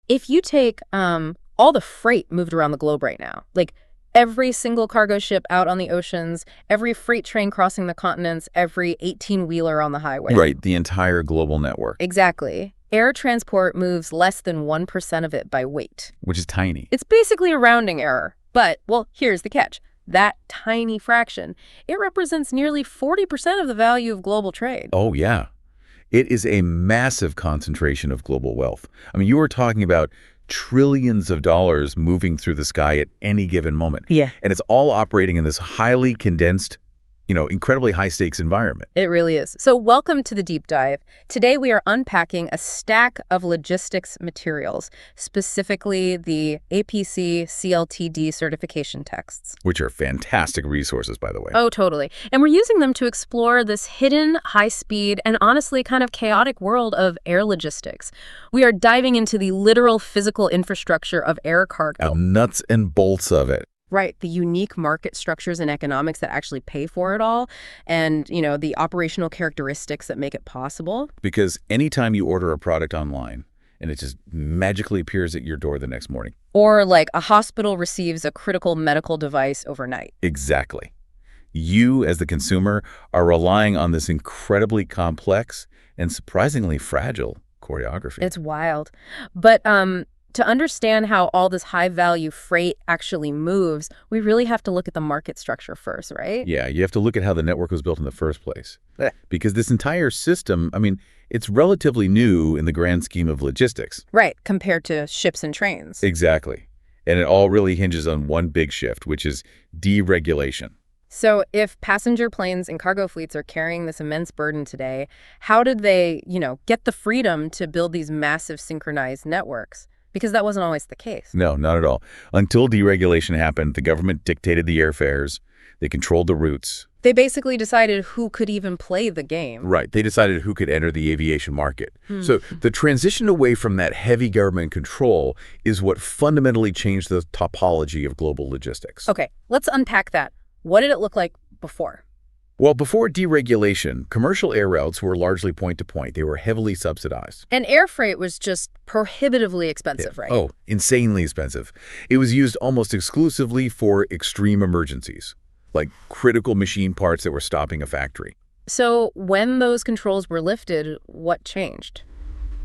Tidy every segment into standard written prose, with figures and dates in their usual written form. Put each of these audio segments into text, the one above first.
If you take all the freight moved around the globe right now, like every single cargo ship out on the oceans, every freight train crossing the continents, every 18-wheeler on the highway. Right, the entire global network. Exactly. Air transport moves less than 1% of it by weight. Which is tiny. It's basically a rounding error. But, well, here's the catch. That tiny fraction, it represents nearly 40% of the value of global trade. Oh, yeah. It is a massive concentration of global wealth. I mean, you were talking about trillions of dollars moving through the sky at any given moment. Yeah. And it's all operating in this highly condensed, incredibly high-stakes environment. It really is. So welcome to the deep dive. Today we are unpacking a stack of logistics materials, specifically the APC CLTD certification texts. Which are fantastic resources, by the way. Oh, totally. And we're using them to explore this hidden, high-speed, and honestly kind of chaotic world of air logistics. We are diving into the literal physical infrastructure of air cargo. The nuts and bolts of it. Right, the unique market structures and economics that actually pay for it all, and, the operational characteristics that make it possible. Because anytime you order a product online, and it just magically appears at your door the next morning. Or like a hospital receives a critical medical device overnight. Exactly. You, as the consumer, are relying on this incredibly complex and surprisingly fragile choreography. It's wild. But to understand how all this high-value freight actually moves, we really have to look at the market structure first, right? Yeah, you have to look at how the network was built in the first place. Because this entire system, it's relatively new in the grand scheme of logistics. Right, compared to ships and trains. Exactly. And it all really hinges on one big shift, which is deregulation. So if passenger planes and cargo fleets are carrying this immense burden today, how did they, get the freedom to build these massive synchronized networks? Because that wasn't always the case. No, not at all. Until deregulation happened, the government dictated the airfares. They controlled the routes. They basically decided who could even play the game. Right. They decided who could enter the aviation market. So the transition away from that heavy government control is what fundamentally changed the topology of global logistics. Okay, let's unpack that. What did it look like before? Well, before deregulation, commercial air routes were largely point-to-point. They were heavily subsidized. And air freight was just prohibitively expensive, right? Oh, insanely expensive. It was used almost exclusively for extreme emergencies, like critical machine parts that were stopping a factory. So when those controls were lifted, what changed?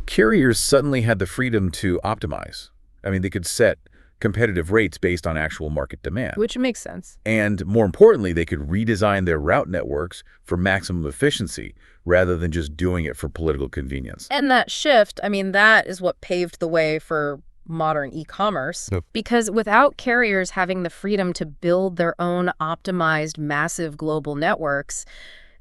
Carriers suddenly had the freedom to optimize. They could set competitive rates based on actual market demand. Which makes sense. And more importantly, they could redesign their route networks for maximum efficiency rather than just doing it for political convenience. And that shift, that is what paved the way for modern e-commerce. Yep. Because without carriers having the freedom to build their own optimized, massive global networks,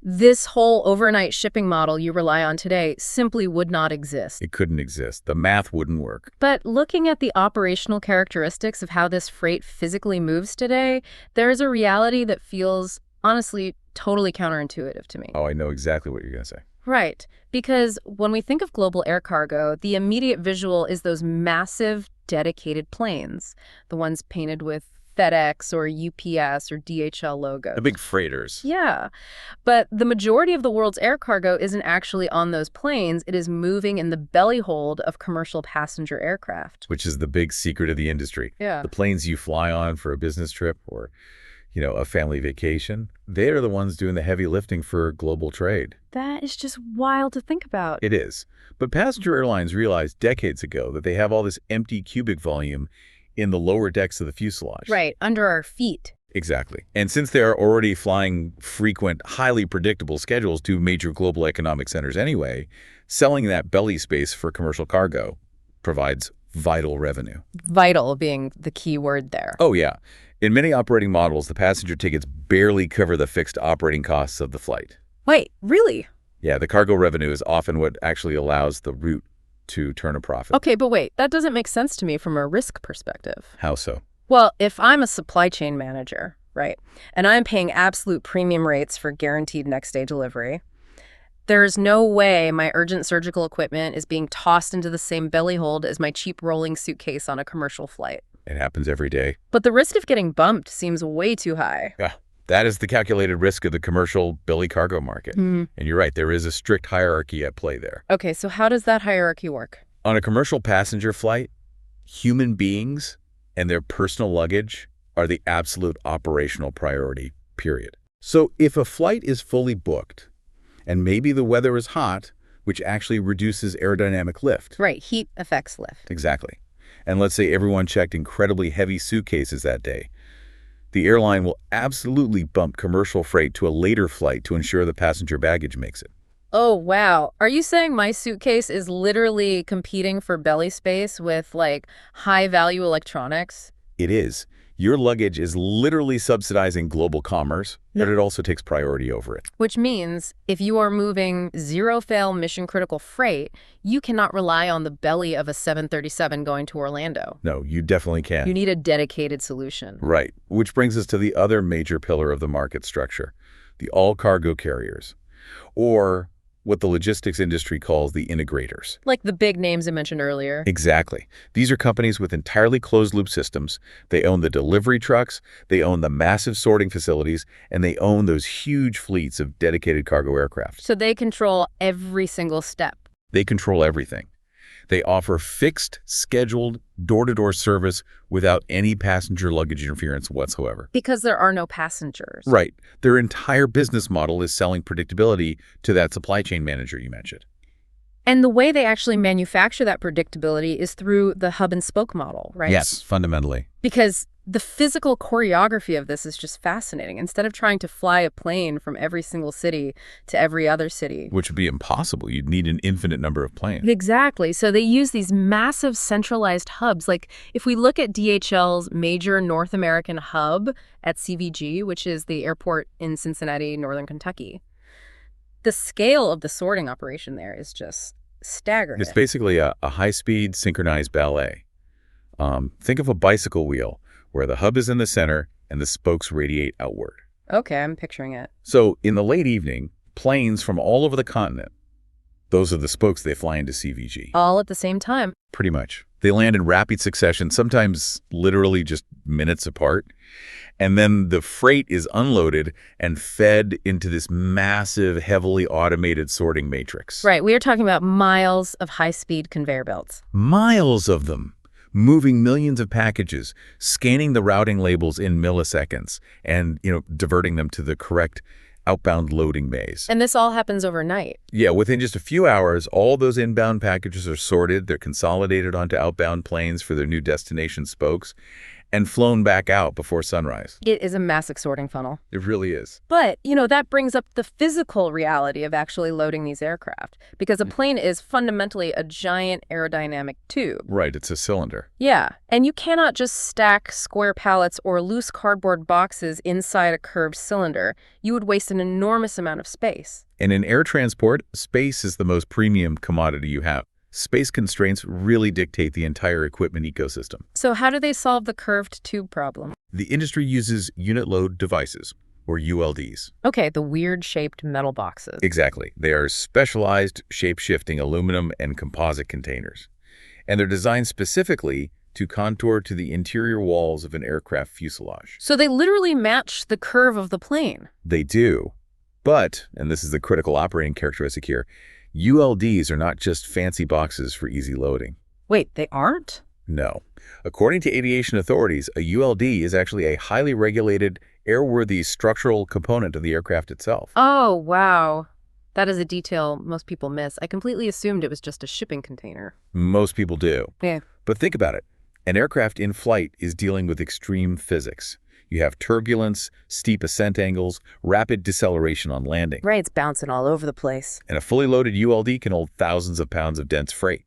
this whole overnight shipping model you rely on today simply would not exist. It couldn't exist. The math wouldn't work. But looking at the operational characteristics of how this freight physically moves today, there is a reality that feels, honestly, totally counterintuitive to me. Oh, I know exactly what you're going to say. Right. Because when we think of global air cargo, the immediate visual is those massive, dedicated planes, the ones painted with FedEx or UPS or DHL logos. The big freighters. Yeah. But the majority of the world's air cargo isn't actually on those planes. It is moving in the belly hold of commercial passenger aircraft. Which is the big secret of the industry. Yeah. The planes you fly on for a business trip or, a family vacation, they're the ones doing the heavy lifting for global trade. That is just wild to think about. It is. But passenger airlines realized decades ago that they have all this empty cubic volume in the lower decks of the fuselage. Right, under our feet. Exactly. And since they're already flying frequent, highly predictable schedules to major global economic centers anyway, selling that belly space for commercial cargo provides vital revenue. Vital being the key word there. Oh, yeah. In many operating models, the passenger tickets barely cover the fixed operating costs of the flight. Wait, really? Yeah, the cargo revenue is often what actually allows the route to turn a profit. Okay, but wait, that doesn't make sense to me from a risk perspective. How so? Well, if I'm a supply chain manager, right, and I'm paying absolute premium rates for guaranteed next-day delivery, there's no way my urgent surgical equipment is being tossed into the same belly hold as my cheap rolling suitcase on a commercial flight. It happens every day. But the risk of getting bumped seems way too high. Yeah, that is the calculated risk of the commercial belly cargo market. And you're right, there is a strict hierarchy at play there. Okay, so how does that hierarchy work? On a commercial passenger flight, Human beings and their personal luggage are the absolute operational priority, period. So if a flight is fully booked, and maybe the weather is hot, which actually reduces aerodynamic lift. Right, heat affects lift. Exactly. And let's say everyone checked incredibly heavy suitcases that day. The airline will absolutely bump commercial freight to a later flight to ensure the passenger baggage makes it. Oh, wow. Are you saying my suitcase is literally competing for belly space with, like, high-value electronics? It is. Your luggage is literally subsidizing global commerce, but it also takes priority over it. Which means if you are moving zero-fail mission-critical freight, you cannot rely on the belly of a 737 going to Orlando. No, you definitely can. You need a dedicated solution. Right, which brings us to the other major pillar of the market structure, the all-cargo carriers, or what the logistics industry calls the integrators. Like the big names I mentioned earlier. Exactly. These are companies with entirely closed-loop systems. They own the delivery trucks, they own the massive sorting facilities, and they own those huge fleets of dedicated cargo aircraft. So they control every single step. They control everything. They offer fixed, scheduled, door-to-door service without any passenger luggage interference whatsoever. Because there are no passengers. Right. Their entire business model is selling predictability to that supply chain manager you mentioned. And the way they actually manufacture that predictability is through the hub and spoke model, right? Yes, fundamentally. Because the physical choreography of this is just fascinating. Instead of trying to fly a plane from every single city to every other city. Which would be impossible. You'd need an infinite number of planes. Exactly. So they use these massive centralized hubs. Like if we look at DHL's major North American hub at CVG, which is the airport in Cincinnati, Northern Kentucky, the scale of the sorting operation there is just staggering. It's basically a high-speed synchronized ballet. Think of a bicycle wheel where the hub is in the center and the spokes radiate outward. Okay, I'm picturing it. So in the late evening, planes from all over the continent, those are the spokes they fly into CVG. All at the same time. Pretty much. They land in rapid succession, sometimes literally just minutes apart. And then the freight is unloaded and fed into this massive, heavily automated sorting matrix. Right, we are talking about miles of high-speed conveyor belts. Miles of them, moving millions of packages, scanning the routing labels in milliseconds, and, diverting them to the correct outbound loading bays. And this all happens overnight. Yeah, within just a few hours, all those inbound packages are sorted, they're consolidated onto outbound planes for their new destination spokes, and flown back out before sunrise. It is a massive sorting funnel. It really is. But, that brings up the physical reality of actually loading these aircraft, because a plane is fundamentally a giant aerodynamic tube. Right, it's a cylinder. Yeah, and you cannot just stack square pallets or loose cardboard boxes inside a curved cylinder. You would waste an enormous amount of space. And in air transport, space is the most premium commodity you have. Space constraints really dictate the entire equipment ecosystem. So how do they solve the curved tube problem? The industry uses unit load devices, or ULDs. Okay, the weird-shaped metal boxes. Exactly. They are specialized, shape-shifting aluminum and composite containers. And they're designed specifically to contour to the interior walls of an aircraft fuselage. So they literally match the curve of the plane. They do. But, and this is the critical operating characteristic here, ULDs are not just fancy boxes for easy loading. Wait, they aren't? No. According to aviation authorities, a ULD is actually a highly regulated, airworthy structural component of the aircraft itself. Oh, wow. That is a detail most people miss. I completely assumed it was just a shipping container. Most people do. Yeah. But think about it. An aircraft in flight is dealing with extreme physics. You have turbulence, steep ascent angles, rapid deceleration on landing. Right, it's bouncing all over the place. And a fully loaded ULD can hold thousands of pounds of dense freight.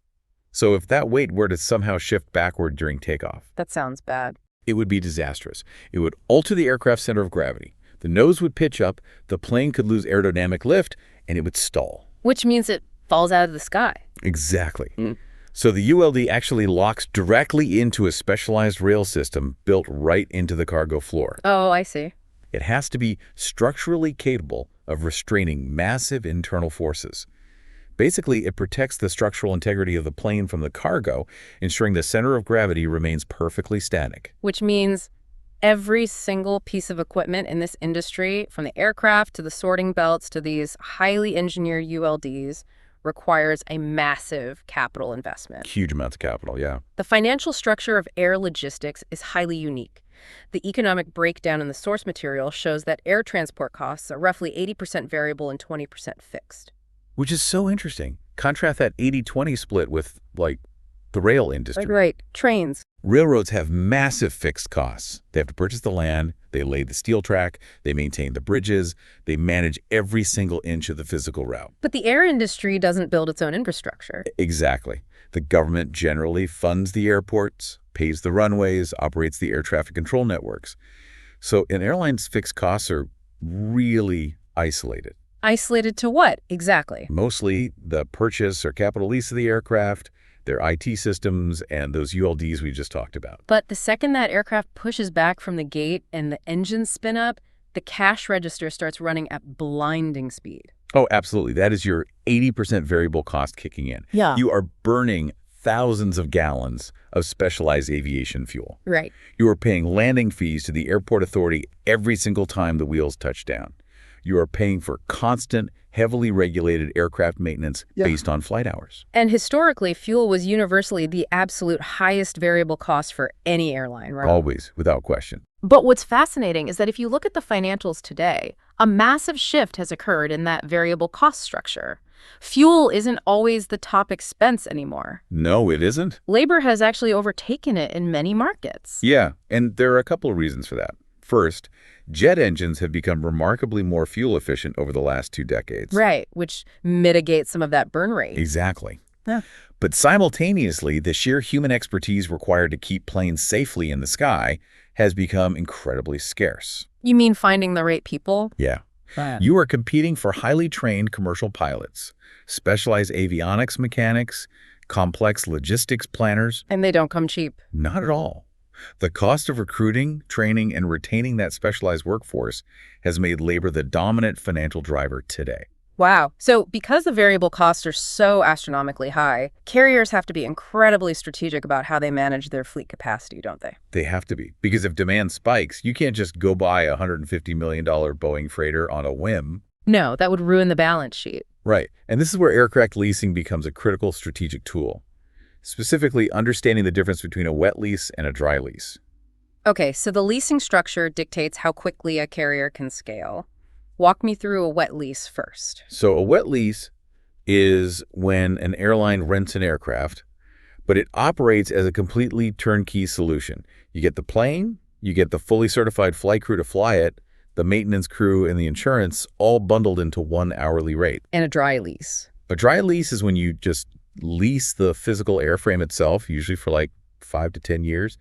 So if that weight were to somehow shift backward during takeoff, That sounds bad. it would be disastrous. It would alter the aircraft's center of gravity. The nose would pitch up, the plane could lose aerodynamic lift, and it would stall. Which means it falls out of the sky. Exactly. So the ULD actually locks directly into a specialized rail system built right into the cargo floor. Oh, I see. It has to be structurally capable of restraining massive internal forces. Basically, it protects the structural integrity of the plane from the cargo, ensuring the center of gravity remains perfectly static. Which means every single piece of equipment in this industry, from the aircraft to the sorting belts to these highly engineered ULDs, requires a massive capital investment. Huge amounts of capital, yeah. The financial structure of air logistics is highly unique. The economic breakdown in the source material shows that air transport costs are roughly 80% variable and 20% fixed. Which is so interesting. Contrast that 80-20 split with, like, the rail industry. Right. Trains. Railroads have massive fixed costs. They have to purchase the land, they lay the steel track, they maintain the bridges, they manage every single inch of the physical route. But the air industry doesn't build its own infrastructure. Exactly. The government generally funds the airports, pays the runways, operates the air traffic control networks. So an airline's fixed costs are really isolated. Isolated to what, exactly? Mostly the purchase or capital lease of the aircraft, their IT systems, and those ULDs we just talked about. But the second that aircraft pushes back from the gate and the engines spin up, the cash register starts running at blinding speed. Oh, absolutely. That is your 80% variable cost kicking in. Yeah. You are burning thousands of gallons of specialized aviation fuel. Right. You are paying landing fees to the airport authority every single time the wheels touch down. You are paying for constant, heavily regulated aircraft maintenance based on flight hours. And historically, fuel was universally the absolute highest variable cost for any airline, right? Always, without question. But what's fascinating is that if you look at the financials today, a massive shift has occurred in that variable cost structure. Fuel isn't always the top expense anymore. No, it isn't. Labor has actually overtaken it in many markets. Yeah, and there are a couple of reasons for that. First, jet engines have become remarkably more fuel efficient over the last 2 decades. Right, which mitigates some of that burn rate. Exactly. Yeah. But simultaneously, the sheer human expertise required to keep planes safely in the sky has become incredibly scarce. You mean finding the right people? Yeah. Right. You are competing for highly trained commercial pilots, specialized avionics mechanics, complex logistics planners. And they don't come cheap. Not at all. The cost of recruiting, training, and retaining that specialized workforce has made labor the dominant financial driver today. Wow. So because the variable costs are so astronomically high, carriers have to be incredibly strategic about how they manage their fleet capacity, don't they? They have to be. Because if demand spikes, you can't just go buy a $150 million Boeing freighter on a whim. No, that would ruin the balance sheet. Right. And this is where aircraft leasing becomes a critical strategic tool. Specifically, understanding the difference between a wet lease and a dry lease. Okay, so the leasing structure dictates how quickly a carrier can scale. Walk me through a wet lease first. So a wet lease is when an airline rents an aircraft, but it operates as a completely turnkey solution. You get the plane, you get the fully certified flight crew to fly it, the maintenance crew, and the insurance all bundled into one hourly rate. And a dry lease. A dry lease is when you just lease the physical airframe itself, usually for like 5 to 10 years.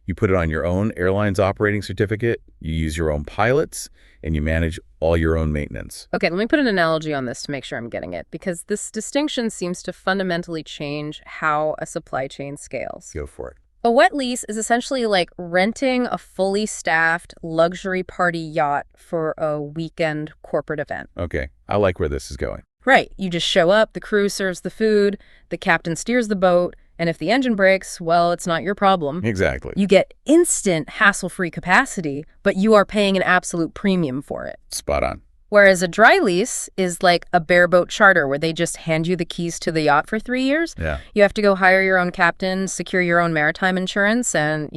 You put it on your own airline's operating certificate, you use your own pilots, and you manage all your own maintenance. Okay, let me put an analogy on this to make sure I'm getting it, because this distinction seems to fundamentally change how a supply chain scales. Go for it. A wet lease is essentially like renting a fully staffed luxury party yacht for a weekend corporate event. Okay, I like where this is going. Right. You just show up, the crew serves the food, the captain steers the boat, and if the engine breaks, well, it's not your problem. Exactly. You get instant hassle-free capacity, but you are paying an absolute premium for it. Spot on. Whereas a dry lease is like a bareboat charter where they just hand you the keys to the yacht for 3 years. Yeah. You have to go hire your own captain, secure your own maritime insurance, and,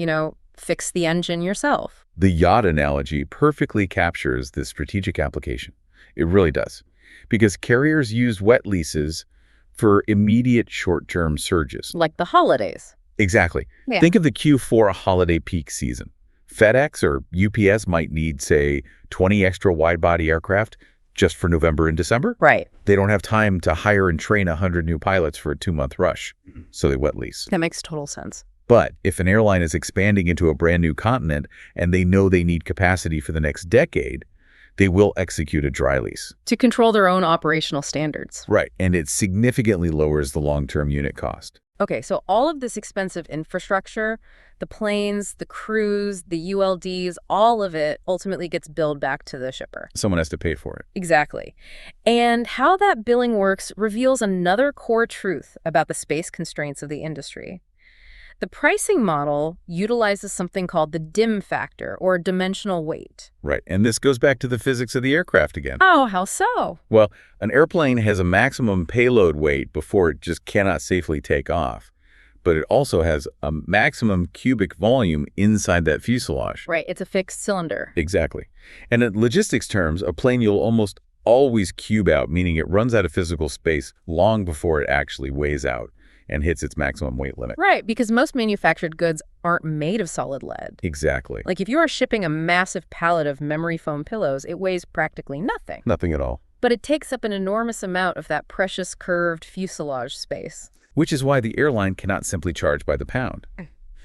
fix the engine yourself. The yacht analogy perfectly captures this strategic application. It really does. Because carriers use wet leases for immediate short-term surges. Like the holidays. Exactly. Yeah. Think of the Q4 holiday peak season. FedEx or UPS might need, say, 20 extra wide-body aircraft just for November and December. Right. They don't have time to hire and train 100 new pilots for a 2-month rush, so they wet lease. That makes total sense. But if an airline is expanding into a brand new continent and they know they need capacity for the next decade, they will execute a dry lease. To control their own operational standards. Right, and it significantly lowers the long-term unit cost. Okay, so all of this expensive infrastructure, the planes, the crews, the ULDs, all of it ultimately gets billed back to the shipper. Someone has to pay for it. Exactly. And how that billing works reveals another core truth about the space constraints of the industry. The pricing model utilizes something called the dim factor, or dimensional weight. Right, and this goes back to the physics of the aircraft again. Oh, how so? Well, an airplane has a maximum payload weight before it just cannot safely take off, but it also has a maximum cubic volume inside that fuselage. Right, it's a fixed cylinder. Exactly. And in logistics terms, a plane you'll almost always cube out, meaning it runs out of physical space long before it actually weighs out and hits its maximum weight limit. Right, because most manufactured goods aren't made of solid lead. Exactly. Like if you are shipping a massive pallet of memory foam pillows, it weighs practically nothing. Nothing at all. But it takes up an enormous amount of that precious curved fuselage space. Which is why the airline cannot simply charge by the pound.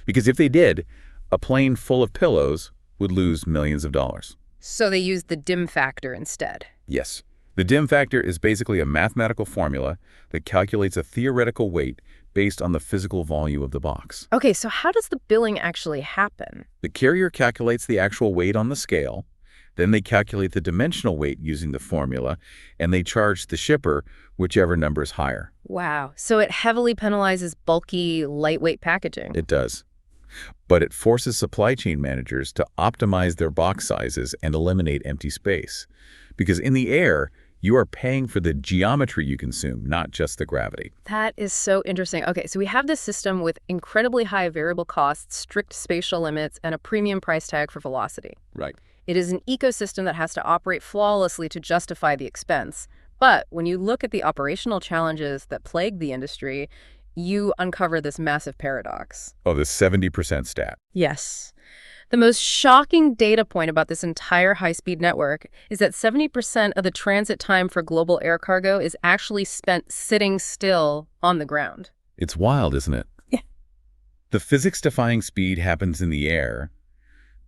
Because if they did, a plane full of pillows would lose millions of dollars. So they use the dim factor instead. Yes. The dim factor is basically a mathematical formula that calculates a theoretical weight based on the physical volume of the box. Okay, so how does the billing actually happen? The carrier calculates the actual weight on the scale, then they calculate the dimensional weight using the formula, and they charge the shipper whichever number is higher. Wow, so it heavily penalizes bulky, lightweight packaging. It does. But it forces supply chain managers to optimize their box sizes and eliminate empty space. Because in the air, you are paying for the geometry you consume, not just the gravity. That is so interesting. Okay, so we have this system with incredibly high variable costs, strict spatial limits, and a premium price tag for velocity. Right. It is an ecosystem that has to operate flawlessly to justify the expense. But when you look at the operational challenges that plague the industry, you uncover this massive paradox. Oh, the 70% stat. Yes. The most shocking data point about this entire high-speed network is that 70% of the transit time for global air cargo is actually spent sitting still on the ground. It's wild, isn't it? Yeah. The physics-defying speed happens in the air,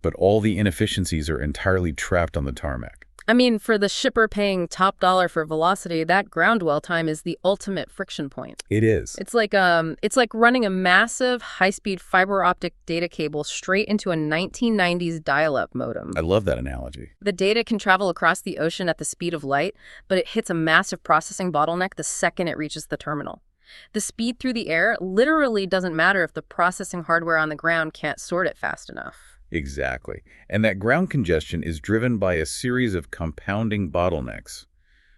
but all the inefficiencies are entirely trapped on the tarmac. I mean, for the shipper paying top dollar for velocity, that ground dwell time is the ultimate friction point. It is. It's like running a massive high-speed fiber optic data cable straight into a 1990s dial-up modem. I love that analogy. The data can travel across the ocean at the speed of light, but it hits a massive processing bottleneck the second it reaches the terminal. The speed through the air literally doesn't matter if the processing hardware on the ground can't sort it fast enough. Exactly. And that ground congestion is driven by a series of compounding bottlenecks.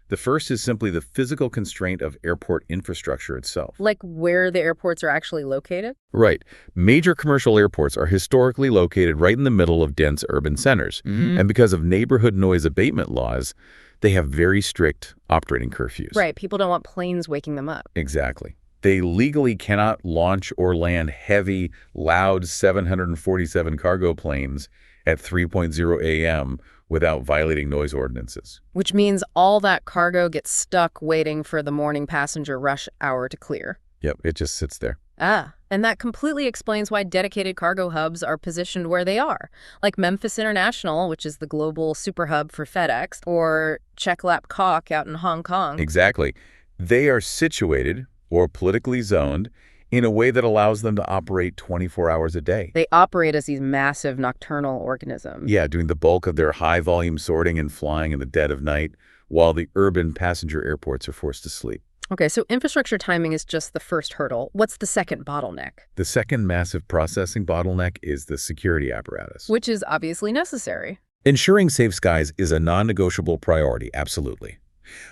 The first is simply the physical constraint of airport infrastructure itself. Like where the airports are actually located? Right. Major commercial airports are historically located right in the middle of dense urban centers. And because of neighborhood noise abatement laws, they have very strict operating curfews. Right. People don't want planes waking them up. Exactly. They legally cannot launch or land heavy, loud 747 cargo planes at 3:00 a.m. without violating noise ordinances. Which means all that cargo gets stuck waiting for the morning passenger rush hour to clear. Yep, it just sits there. And that completely explains why dedicated cargo hubs are positioned where they are, like Memphis International, which is the global super hub for FedEx, or Cheklap-Kok out in Hong Kong. Exactly. They are situated or politically zoned in a way that allows them to operate 24 hours a day. They operate as these massive nocturnal organisms. Yeah, doing the bulk of their high-volume sorting and flying in the dead of night, while the urban passenger airports are forced to sleep. Okay, so infrastructure timing is just the first hurdle. What's the second bottleneck? The second massive processing bottleneck is the security apparatus. Which is obviously necessary. Ensuring safe skies is a non-negotiable priority, absolutely.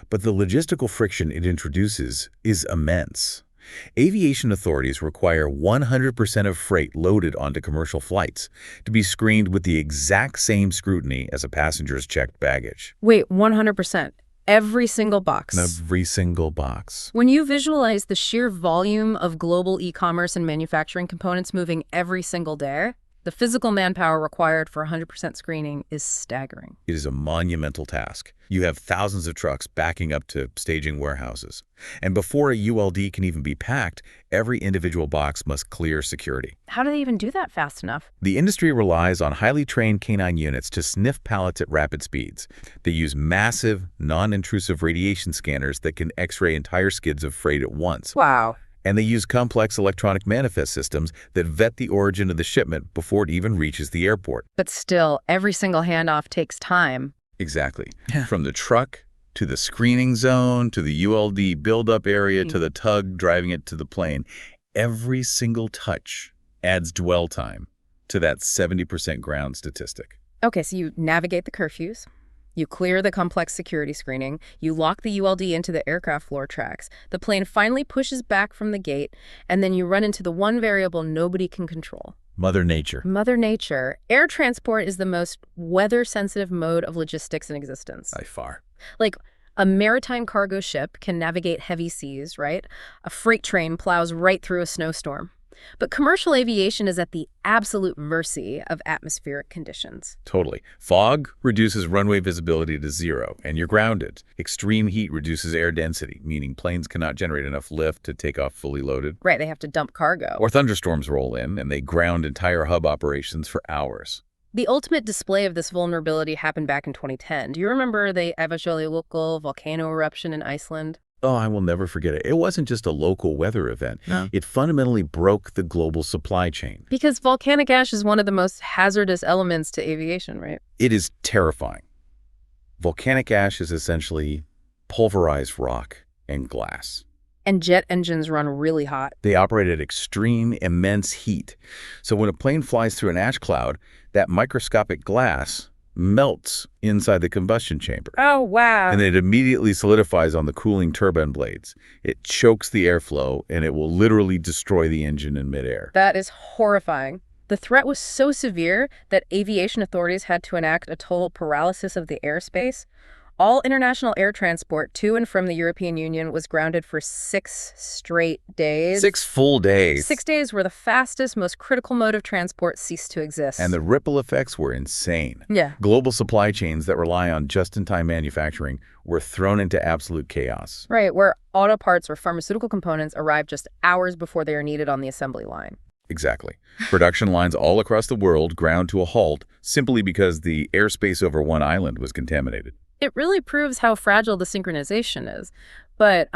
But the logistical friction it introduces is immense. Aviation authorities require 100% of freight loaded onto commercial flights to be screened with the exact same scrutiny as a passenger's checked baggage. Wait, 100%. Every single box. Every single box. When you visualize the sheer volume of global e-commerce and manufacturing components moving every single day, the physical manpower required for 100% screening is staggering. It is a monumental task. You have thousands of trucks backing up to staging warehouses. And before a ULD can even be packed, every individual box must clear security. How do they even do that fast enough? The industry relies on highly trained canine units to sniff pallets at rapid speeds. They use massive, non-intrusive radiation scanners that can X-ray entire skids of freight at once. Wow. And they use complex electronic manifest systems that vet the origin of the shipment before it even reaches the airport. But still, every single handoff takes time. Exactly. From the truck to the screening zone to the ULD buildup area to the tug driving it to the plane, every single touch adds dwell time to that 70% ground statistic. Okay, so you navigate the curfews, you clear the complex security screening, you lock the ULD into the aircraft floor tracks, the plane finally pushes back from the gate, and then you run into the one variable nobody can control. Mother Nature. Mother Nature. Air transport is the most weather-sensitive mode of logistics in existence. By far. Like, a maritime cargo ship can navigate heavy seas, right? A freight train plows right through a snowstorm. But commercial aviation is at the absolute mercy of atmospheric conditions. Totally. Fog reduces runway visibility to 0, and you're grounded. Extreme heat reduces air density, meaning planes cannot generate enough lift to take off fully loaded. Right, they have to dump cargo. Or thunderstorms roll in, and they ground entire hub operations for hours. The ultimate display of this vulnerability happened back in 2010. Do you remember the Eyjafjallajökull volcano eruption in Iceland? Oh, I will never forget it. It wasn't just a local weather event. No. It fundamentally broke the global supply chain. Because volcanic ash is one of the most hazardous elements to aviation, right? It is terrifying. Volcanic ash is essentially pulverized rock and glass. And jet engines run really hot. They operate at extreme, immense heat. So when a plane flies through an ash cloud, that microscopic glass melts inside the combustion chamber. Oh, wow. And it immediately solidifies on the cooling turbine blades. It chokes the airflow, and it will literally destroy the engine in midair. That is horrifying. The threat was so severe that aviation authorities had to enact a total paralysis of the airspace. All international air transport to and from the European Union was grounded for 6 straight days. 6 full days. 6 days where the fastest, most critical mode of transport ceased to exist. And the ripple effects were insane. Yeah. Global supply chains that rely on just-in-time manufacturing were thrown into absolute chaos. Right, where auto parts or pharmaceutical components arrive just hours before they are needed on the assembly line. Exactly. Production lines all across the world ground to a halt simply because the airspace over one island was contaminated. It really proves how fragile the synchronization is. But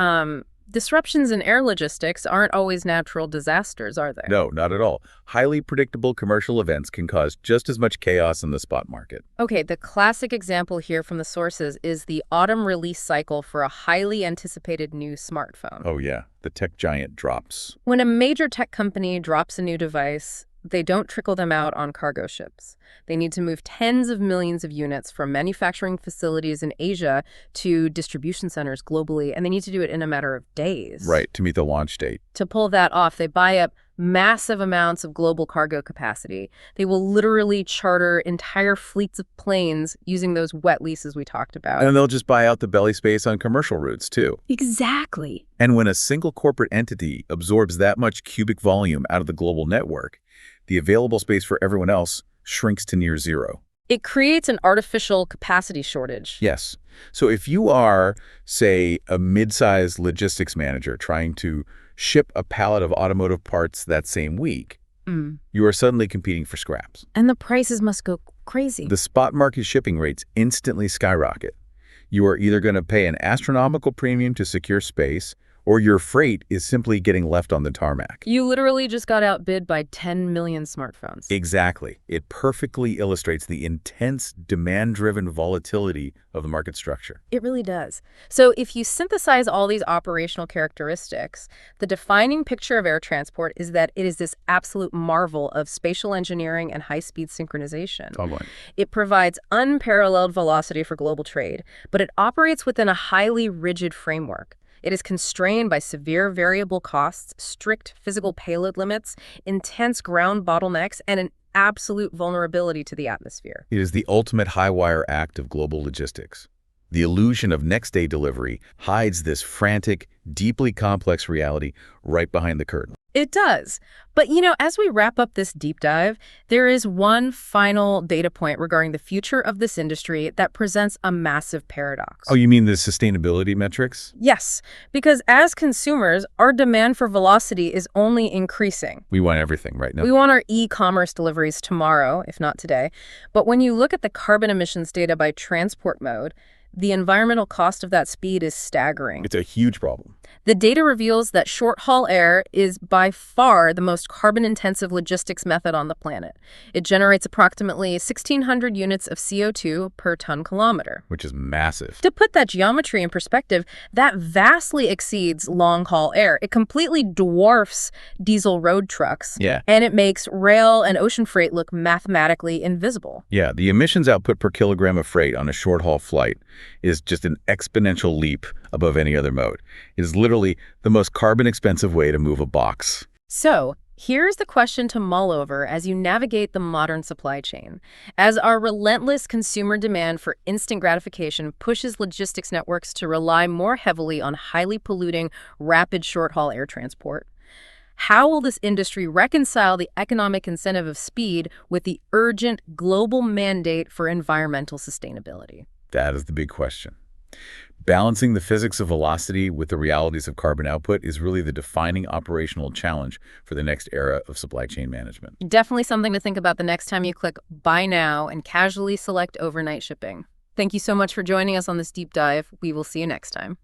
disruptions in air logistics aren't always natural disasters, are they? No, not at all. Highly predictable commercial events can cause just as much chaos in the spot market. Okay, the classic example here from the sources is the autumn release cycle for a highly anticipated new smartphone. Oh yeah, the tech giant drops. When a major tech company drops a new device, they don't trickle them out on cargo ships. They need to move tens of millions of units from manufacturing facilities in Asia to distribution centers globally, and they need to do it in a matter of days. Right, to meet the launch date. To pull that off, they buy up massive amounts of global cargo capacity. They will literally charter entire fleets of planes using those wet leases we talked about. And they'll just buy out the belly space on commercial routes, too. Exactly. And when a single corporate entity absorbs that much cubic volume out of the global network, the available space for everyone else shrinks to near zero. It creates an artificial capacity shortage. Yes. So if you are, say, a mid-sized logistics manager trying to ship a pallet of automotive parts that same week, you are suddenly competing for scraps. And the prices must go crazy. The spot market shipping rates instantly skyrocket. You are either going to pay an astronomical premium to secure space, or your freight is simply getting left on the tarmac. You literally just got outbid by 10 million smartphones. Exactly. It perfectly illustrates the intense demand-driven volatility of the market structure. It really does. So if you synthesize all these operational characteristics, the defining picture of air transport is that it is this absolute marvel of spatial engineering and high-speed synchronization. Totally. It provides unparalleled velocity for global trade, but it operates within a highly rigid framework. It is constrained by severe variable costs, strict physical payload limits, intense ground bottlenecks, and an absolute vulnerability to the atmosphere. It is the ultimate high-wire act of global logistics. The illusion of next-day delivery hides this frantic, deeply complex reality right behind the curtain. It does. But, you know, as we wrap up this deep dive, there is one final data point regarding the future of this industry that presents a massive paradox. Oh, you mean the sustainability metrics? Yes, because as consumers, our demand for velocity is only increasing. We want everything right now. We want our e-commerce deliveries tomorrow, if not today. But when you look at the carbon emissions data by transport mode, the environmental cost of that speed is staggering. It's a huge problem. The data reveals that short-haul air is by far the most carbon-intensive logistics method on the planet. It generates approximately 1,600 units of CO2 per ton kilometer. Which is massive. To put that geometry in perspective, that vastly exceeds long-haul air. It completely dwarfs diesel road trucks. Yeah. And it makes rail and ocean freight look mathematically invisible. Yeah, the emissions output per kilogram of freight on a short-haul flight is just an exponential leap above any other mode. It is literally the most carbon-expensive way to move a box. So, here's the question to mull over as you navigate the modern supply chain. As our relentless consumer demand for instant gratification pushes logistics networks to rely more heavily on highly polluting, rapid short-haul air transport, how will this industry reconcile the economic incentive of speed with the urgent global mandate for environmental sustainability? That is the big question. Balancing the physics of velocity with the realities of carbon output is really the defining operational challenge for the next era of supply chain management. Definitely something to think about the next time you click Buy Now and casually select overnight shipping. Thank you so much for joining us on this deep dive. We will see you next time.